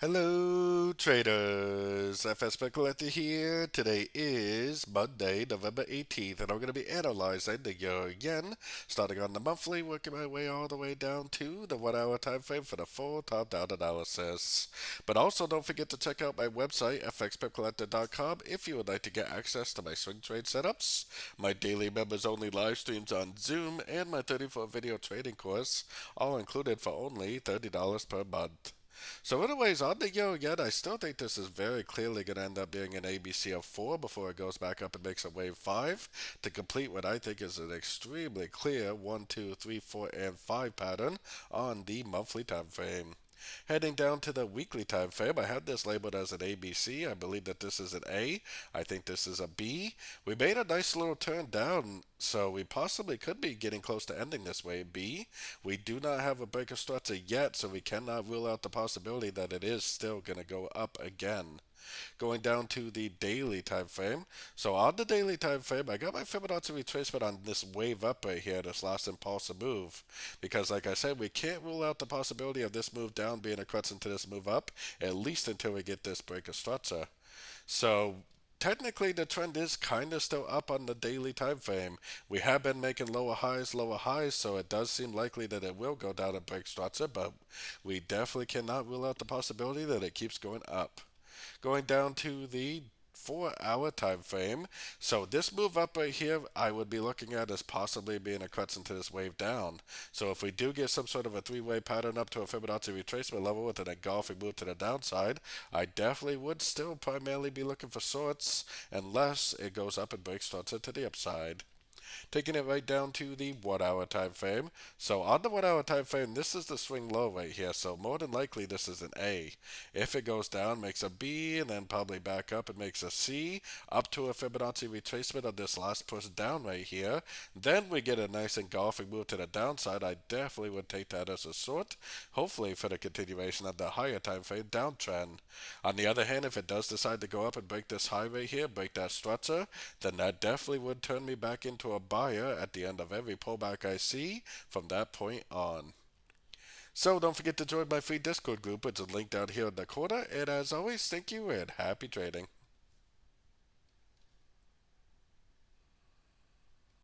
Hello, traders. FX Pip Collector here. Today is Monday, November 18th, and I'm going to be analyzing the euro yen, starting on the monthly, working my way all the way down to the 1 hour time frame for the full top-down analysis. But also, don't forget to check out my website, fxpipcollector.com, if you would like to get access to my swing trade setups, my daily members-only live streams on Zoom, and my 34 video trading course, all included for only $30 per month. So anyways, on the yo yen, I still think this is very clearly going to end up being an ABC of 4 before it goes back up and makes a wave 5 to complete what I think is an extremely clear 1, 2, 3, 4, and 5 pattern on the monthly time frame. Heading down to the weekly time frame, I had this labeled as an ABC. I believe that this is an A. I think this is a B. We made a nice little turn down, so we possibly could be getting close to ending this way. B. We do not have a breaker structure yet, so we cannot rule out the possibility that it is still going to go up again. Going down to the daily time frame. So on the daily time frame, I got my Fibonacci retracement on this wave up right here, this last impulsive move. Because like I said, we can't rule out the possibility of this move down being a crutch into this move up, at least until we get this breaker structure. So technically the trend is kind of still up on the daily time frame. We have been making lower highs, so it does seem likely that it will go down and break structure, but we definitely cannot rule out the possibility that it keeps going up. Going down to the 4 hour time frame. So this move up right here, I would be looking at as possibly being a crutch into this wave down. So if we do get some sort of a three-way pattern up to a Fibonacci retracement level with an engulfing move to the downside, I definitely would still primarily be looking for shorts unless it goes up and breaks structure to the upside. Taking it right down to the 1 hour time frame. So on the 1 hour time frame, this is the swing low right here. So more than likely this is an A. If it goes down, makes a B, and then probably back up and makes a C, up to a Fibonacci retracement of this last push down right here. Then we get a nice engulfing move to the downside. I definitely would take that as a short, hopefully for the continuation of the higher time frame downtrend. On the other hand, if it does decide to go up and break this high right here, break that structure, then that definitely would turn me back into a buyer at the end of every pullback I see from that point on. So don't forget to join my free Discord group, which is linked down here in the corner. And as always, thank you and happy trading.